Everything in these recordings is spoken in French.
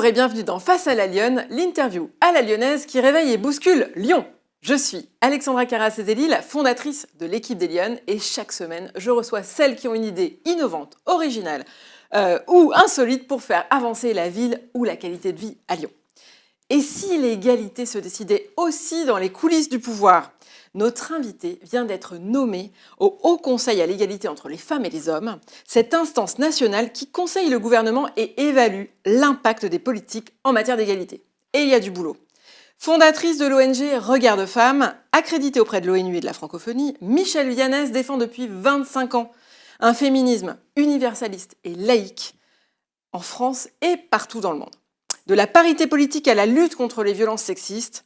et bienvenue dans Face à la Lyonne, l'interview à la lyonnaise qui réveille et bouscule Lyon. Je suis Alexandra Carracezeli, la fondatrice de l'équipe des Lyonnes, et chaque semaine, je reçois celles qui ont une idée innovante, originale ou insolite pour faire avancer la ville ou la qualité de vie à Lyon. Et si l'égalité se décidait aussi dans les coulisses du pouvoir? Notre invité vient d'être nommé au Haut Conseil à l'égalité entre les femmes et les hommes, cette instance nationale qui conseille le gouvernement et évalue l'impact des politiques en matière d'égalité. Et il y a du boulot. Fondatrice de l'ONG Regard de Femmes, accréditée auprès de l'ONU et de la francophonie, Michèle Vianès défend depuis 25 ans un féminisme universaliste et laïque en France et partout dans le monde. De la parité politique à la lutte contre les violences sexistes,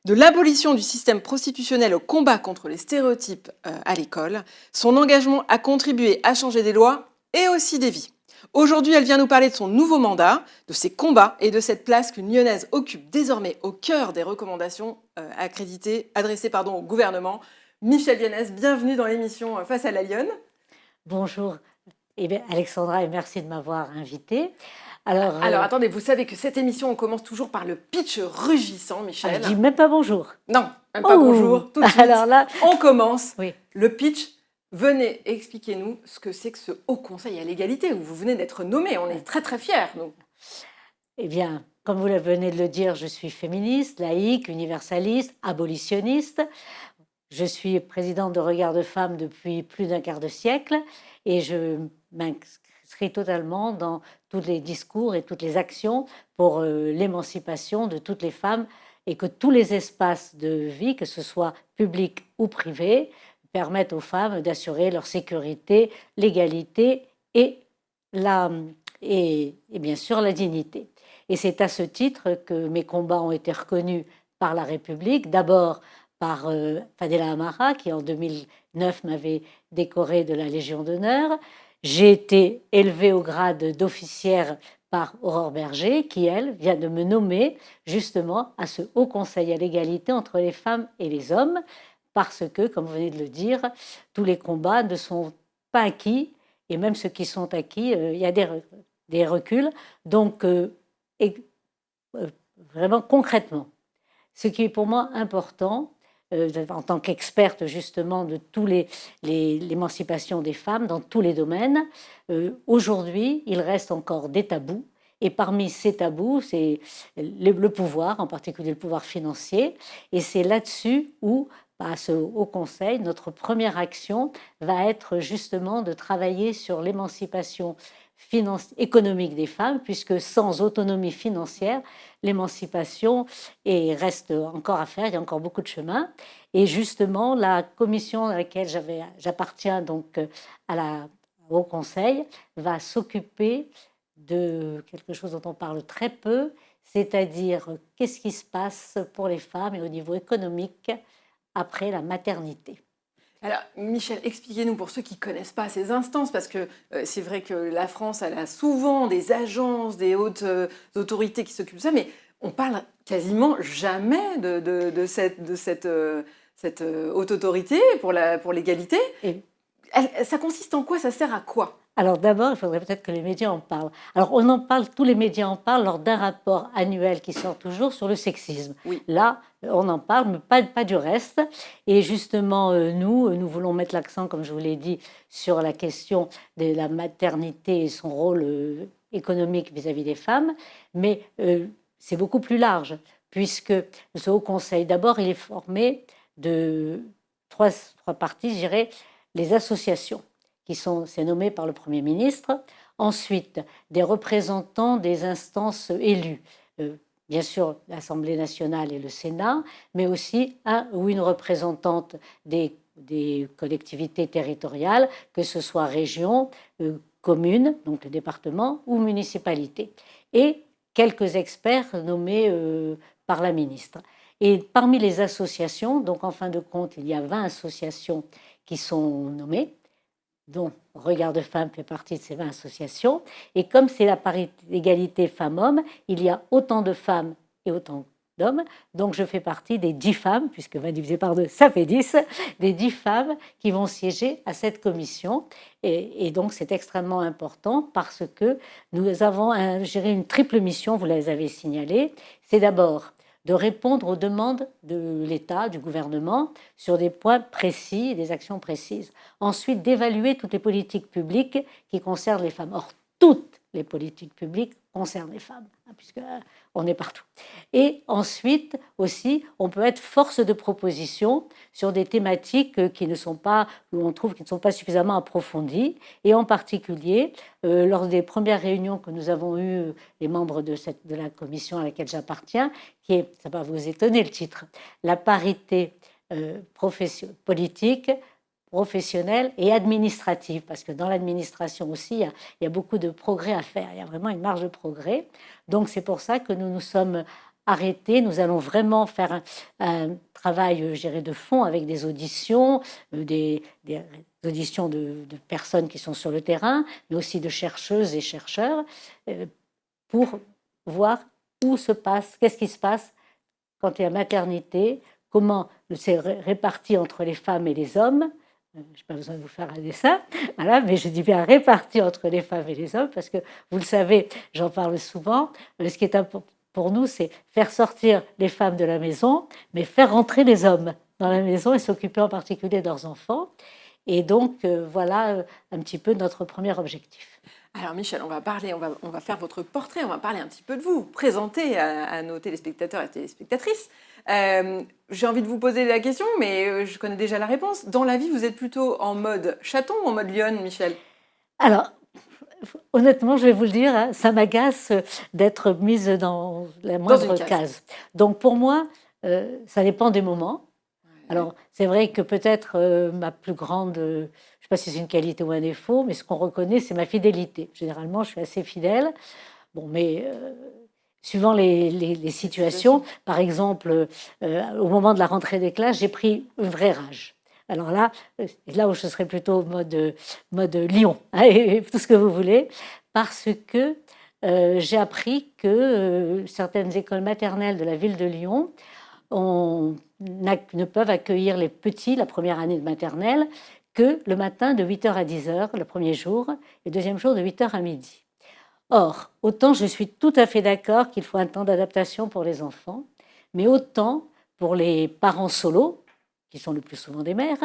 de l'abolition du système prostitutionnel au combat contre les stéréotypes à l'école, son engagement a contribué à changer des lois et aussi des vies. Aujourd'hui, elle vient nous parler de son nouveau mandat, de ses combats et de cette place qu'une Lyonnaise occupe désormais au cœur des recommandations adressées au gouvernement. Michèle Vianès, bienvenue dans l'émission Face à la Lyonne. Bonjour Alexandra et merci de m'avoir invitée. Alors attendez, vous savez que cette émission, on commence toujours par le pitch rugissant, Michèle. Je dis même pas bonjour. Non, même pas bonjour, tout de suite. Alors là, on commence. Oui. Le pitch, venez, expliquez-nous ce que c'est que ce Haut Conseil à l'égalité où vous venez d'être nommé. On est très très fiers, nous. Eh bien, comme vous venez de le dire, je suis féministe, laïque, universaliste, abolitionniste. Je suis présidente de Regard de Femmes depuis plus d'un quart de siècle et je m'inscris totalement dans tous les discours et toutes les actions pour l'émancipation de toutes les femmes et que tous les espaces de vie, que ce soit public ou privé, permettent aux femmes d'assurer leur sécurité, l'égalité et bien sûr la dignité. Et c'est à ce titre que mes combats ont été reconnus par la République, d'abord par Fadela Amara, qui en 2009 m'avait décorée de la Légion d'honneur. J'ai été élevée au grade d'officière par Aurore Berger, qui, elle, vient de me nommer justement à ce Haut Conseil à l'égalité entre les femmes et les hommes, parce que, comme vous venez de le dire, tous les combats ne sont pas acquis, et même ceux qui sont acquis, il y a des reculs. Donc, vraiment concrètement, ce qui est pour moi important, en tant qu'experte justement de l'émancipation des femmes dans tous les domaines, aujourd'hui, il reste encore des tabous. Et parmi ces tabous, c'est le pouvoir, en particulier le pouvoir financier. Et c'est là-dessus où, à ce Haut Conseil, notre première action va être justement de travailler sur l'émancipation économique des femmes, puisque sans autonomie financière, l'émancipation reste encore à faire, il y a encore beaucoup de chemin. Et justement, la commission à laquelle j'appartiens, donc au Conseil, va s'occuper de quelque chose dont on parle très peu, c'est-à-dire qu'est-ce qui se passe pour les femmes et au niveau économique après la maternité. Alors, Michèle, expliquez-nous pour ceux qui ne connaissent pas ces instances, parce que c'est vrai que la France, elle a souvent des agences, des hautes autorités qui s'occupent de ça, mais on parle quasiment jamais de cette haute autorité pour l'égalité. Ça consiste en quoi? Ça sert à quoi? Alors d'abord, il faudrait peut-être que les médias en parlent. Alors on en parle, tous les médias en parlent lors d'un rapport annuel qui sort toujours sur le sexisme. Oui. Là, on en parle, mais pas du reste. Et justement, nous voulons mettre l'accent, comme je vous l'ai dit, sur la question de la maternité et son rôle économique vis-à-vis des femmes. Mais c'est beaucoup plus large, puisque ce Haut Conseil, d'abord, il est formé de trois parties, je dirais, les associations. C'est nommé par le Premier ministre. Ensuite, des représentants des instances élues. Bien sûr, l'Assemblée nationale et le Sénat, mais aussi un ou une représentante des collectivités territoriales, que ce soit région, commune, donc le département, ou municipalité. Et quelques experts nommés par la ministre. Et parmi les associations, donc en fin de compte, il y a 20 associations qui sont nommées, dont Regard de Femmes fait partie de ces 20 associations. Et comme c'est la parité, l'égalité femmes-hommes, il y a autant de femmes et autant d'hommes. Donc je fais partie des 10 femmes, puisque 20 divisé par 2, ça fait 10, des 10 femmes qui vont siéger à cette commission. Et donc c'est extrêmement important parce que nous avons géré une triple mission, vous les avez signalé. C'est d'abord de répondre aux demandes de l'État, du gouvernement, sur des points précis, des actions précises. Ensuite, d'évaluer toutes les politiques publiques qui concernent les femmes. Or, toutes les politiques publiques concernent les femmes, puisqu'on est partout. Et ensuite, aussi, on peut être force de proposition sur des thématiques qui ne sont pas, où on trouve qui ne sont pas suffisamment approfondies. Et en particulier, lors des premières réunions que nous avons eues, les membres de la commission à laquelle j'appartiens, qui est, ça va vous étonner le titre, la parité politique, professionnelle et administrative, parce que dans l'administration aussi, il y a beaucoup de progrès à faire, il y a vraiment une marge de progrès. Donc c'est pour ça que nous nous sommes arrêtés, nous allons vraiment faire un travail, je dirais, de fond avec des auditions, des auditions de personnes qui sont sur le terrain, mais aussi de chercheuses et chercheurs, pour voir où se passe, qu'est-ce qui se passe quand il y a maternité, comment c'est réparti entre les femmes et les hommes. Je n'ai pas besoin de vous faire un dessin, voilà, mais je dis bien réparti entre les femmes et les hommes, parce que vous le savez, j'en parle souvent, ce qui est important pour nous, c'est faire sortir les femmes de la maison, mais faire rentrer les hommes dans la maison et s'occuper en particulier de leurs enfants. Et donc, voilà un petit peu notre premier objectif. Alors Michel, on va faire votre portrait, on va parler un petit peu de vous, présenter à nos téléspectateurs et téléspectatrices. J'ai envie de vous poser la question, mais je connais déjà la réponse. Dans la vie, vous êtes plutôt en mode chaton ou en mode lionne, Michel? Alors, honnêtement, je vais vous le dire, hein, ça m'agace d'être mise dans la moindre case. Donc pour moi, ça dépend des moments. Alors, c'est vrai que peut-être ma plus grande, je ne sais pas si c'est une qualité ou un défaut, mais ce qu'on reconnaît, c'est ma fidélité. Généralement, je suis assez fidèle. Bon, mais suivant les situations, par exemple, au moment de la rentrée des classes, j'ai pris une vraie rage. Alors là où je serais plutôt mode lion, hein, et tout ce que vous voulez, parce que j'ai appris que certaines écoles maternelles de la ville de Lyon ne peuvent accueillir les petits la première année de maternelle que le matin de 8h à 10h, le premier jour, et le deuxième jour de 8h à midi. Or, autant je suis tout à fait d'accord qu'il faut un temps d'adaptation pour les enfants, mais autant pour les parents solos, qui sont le plus souvent des mères,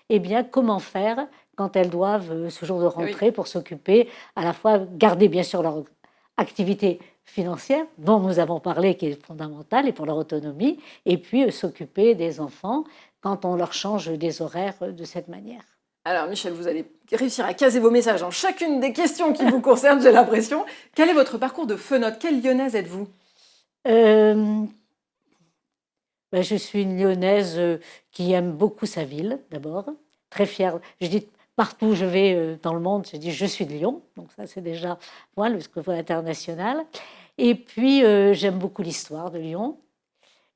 eh bien, comment faire quand elles doivent, ce jour de rentrée, pour s'occuper, à la fois garder bien sûr leur activité financière, dont nous avons parlé, qui est fondamentale, et pour leur autonomie, et puis s'occuper des enfants quand on leur change des horaires de cette manière. Alors Michel, vous allez réussir à caser vos messages dans chacune des questions qui vous concernent, j'ai l'impression. Quel est votre parcours de fenote? Quelle lyonnaise êtes-vous? Je suis une lyonnaise qui aime beaucoup sa ville, d'abord, très fière. Je dis partout où je vais dans le monde, je dis je suis de Lyon, donc ça c'est déjà moi, le niveau international. Et puis j'aime beaucoup l'histoire de Lyon,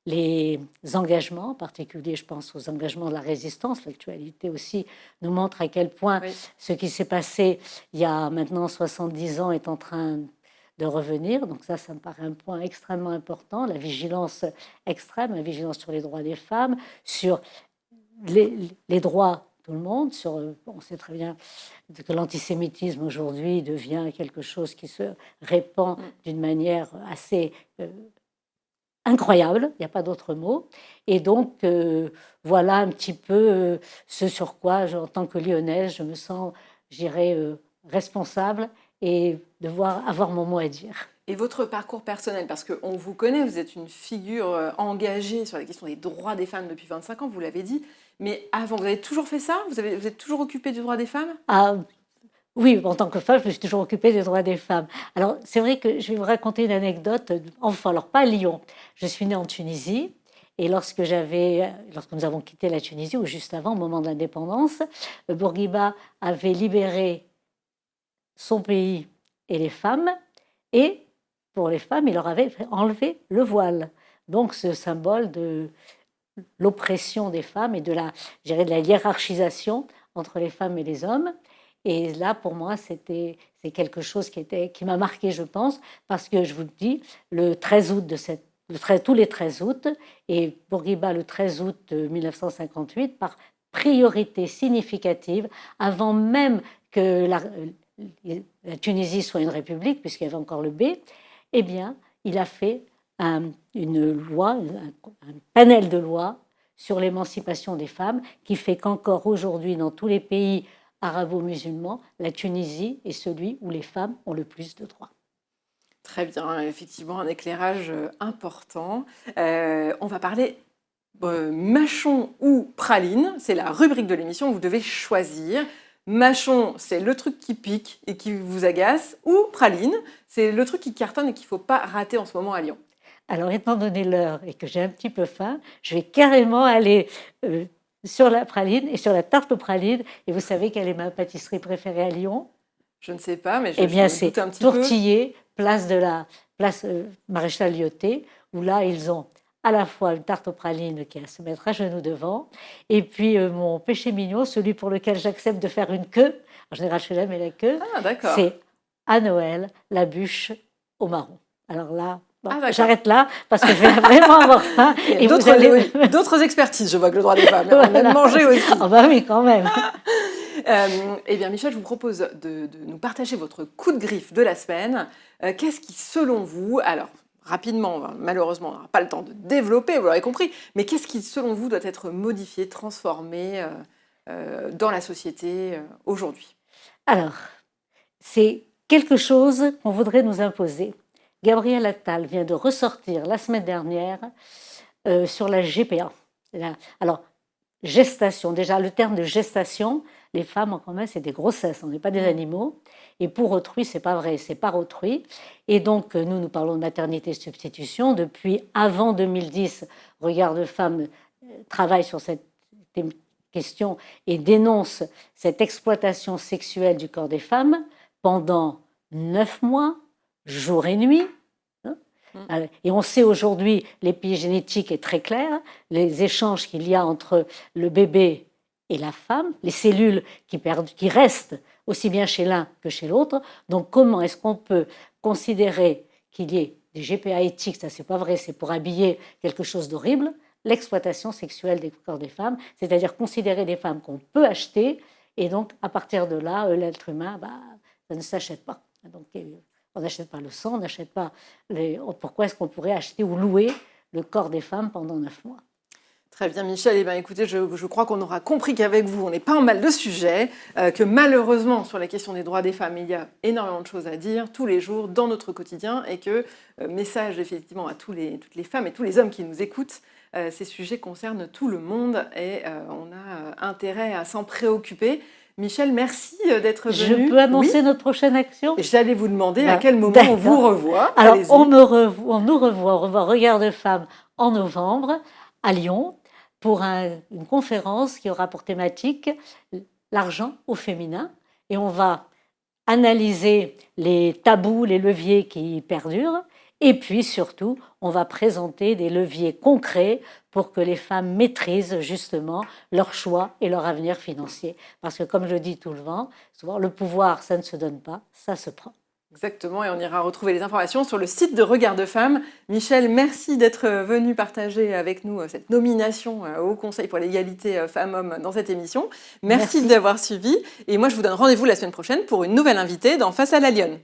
les engagements, en particulier je pense aux engagements de la résistance. L'actualité aussi nous montre à quel point ce qui s'est passé il y a maintenant 70 ans est en train de revenir. Donc ça me paraît un point extrêmement important, la vigilance extrême, la vigilance sur les droits des femmes, sur les droits de tout le monde. On sait très bien que l'antisémitisme aujourd'hui devient quelque chose qui se répand d'une manière assez incroyable, il n'y a pas d'autre mot. Et donc, voilà un petit peu ce sur quoi, en tant que lyonnaise, je me sens, j'irais, responsable et devoir avoir mon mot à dire. Et votre parcours personnel, parce qu'on vous connaît, vous êtes une figure engagée sur la question des droits des femmes depuis 25 ans, vous l'avez dit, mais avant, vous avez toujours fait ça? Vous êtes toujours occupée du droit des femmes? Oui, en tant que femme, je me suis toujours occupée des droits des femmes. Alors, c'est vrai que je vais vous raconter une anecdote enfant. Alors, pas à Lyon. Je suis née en Tunisie. Et lorsque nous avons quitté la Tunisie, ou juste avant, au moment de l'indépendance, Bourguiba avait libéré son pays et les femmes. Et pour les femmes, il leur avait enlevé le voile. Donc, ce symbole de l'oppression des femmes et de la hiérarchisation entre les femmes et les hommes. Et là, pour moi, c'est quelque chose qui m'a marqué, je pense, parce que je vous le dis, le 13 août de tous les 13 août, et Bourguiba le 13 août 1958, par priorité significative, avant même que la Tunisie soit une république, puisqu'il y avait encore le B, eh bien, il a fait une loi, un panel de lois sur l'émancipation des femmes, qui fait qu'encore aujourd'hui, dans tous les pays arabo-musulmans, la Tunisie est celui où les femmes ont le plus de droits. Très bien, effectivement, un éclairage important. On va parler mâchon ou praline, c'est la rubrique de l'émission, vous devez choisir. Mâchon, c'est le truc qui pique et qui vous agace, ou praline, c'est le truc qui cartonne et qu'il ne faut pas rater en ce moment à Lyon. Alors, étant donné l'heure et que j'ai un petit peu faim, je vais carrément aller sur la praline et sur la tarte aux pralines. Et vous savez quelle est ma pâtisserie préférée à Lyon? Je ne sais pas, mais eh bien, je me doute un petit Tourtillé, place Maréchal Lyoté, où là, ils ont à la fois une tarte aux pralines qui est à se mettre à genoux devant, et puis mon péché mignon, celui pour lequel j'accepte de faire une queue. En général, je fais jamais la queue. C'est à Noël, la bûche au marron. Alors là, j'arrête là parce que je vais vraiment avoir faim. Et d'autres expertises, je vois que le droit des femmes. On aime manger aussi. Ah bah oui, quand même. Eh bien, Michel, je vous propose de nous partager votre coup de griffe de la semaine. Qu'est-ce qui, selon vous, alors rapidement, malheureusement, on n'aura pas le temps de développer, vous l'aurez compris, mais qu'est-ce qui, selon vous, doit être modifié, transformé dans la société aujourd'hui? Alors, c'est quelque chose qu'on voudrait nous imposer. Gabriel Attal vient de ressortir la semaine dernière sur la GPA. Alors, gestation, déjà le terme de gestation, les femmes quand même c'est des grossesses, on n'est pas des animaux, et pour autrui c'est pas vrai, c'est par autrui. Et donc nous parlons de maternité substitution depuis avant 2010. Regard de Femmes travaille sur cette question et dénonce cette exploitation sexuelle du corps des femmes pendant 9 mois, jour et nuit. Et on sait aujourd'hui, l'épigénétique est très claire, les échanges qu'il y a entre le bébé et la femme, les cellules qui restent aussi bien chez l'un que chez l'autre. Donc comment est-ce qu'on peut considérer qu'il y ait des GPA éthiques, ça c'est pas vrai, c'est pour habiller quelque chose d'horrible, l'exploitation sexuelle des corps des femmes, c'est-à-dire considérer des femmes qu'on peut acheter, et donc à partir de là, l'être humain, ça ne s'achète pas. Donc, on n'achète pas le sang, on n'achète pas pourquoi est-ce qu'on pourrait acheter ou louer le corps des femmes pendant 9 mois? Très bien, Michel. Eh bien, écoutez, je crois qu'on aura compris qu'avec vous, on n'est pas en mal de sujets, que malheureusement, sur la question des droits des femmes, il y a énormément de choses à dire tous les jours dans notre quotidien, et que, message effectivement à toutes les femmes et tous les hommes qui nous écoutent, ces sujets concernent tout le monde et on a intérêt à s'en préoccuper. Michel, merci d'être venu. Je peux annoncer notre prochaine action? J'allais vous demander à quel moment on vous revoit. Alors, on nous revoit Regard de Femmes en novembre à Lyon pour une conférence qui aura pour thématique l'argent au féminin. Et on va analyser les tabous, les leviers qui perdurent. Et puis surtout, on va présenter des leviers concrets pour que les femmes maîtrisent justement leur choix et leur avenir financier. Parce que comme je dis souvent, le pouvoir, ça ne se donne pas, ça se prend. Exactement, et on ira retrouver les informations sur le site de Regard de Femmes. Michel, merci d'être venu partager avec nous cette nomination au Conseil pour l'égalité femmes-hommes dans cette émission. Merci d'avoir suivi, et moi je vous donne rendez-vous la semaine prochaine pour une nouvelle invitée dans Face à la Lionne.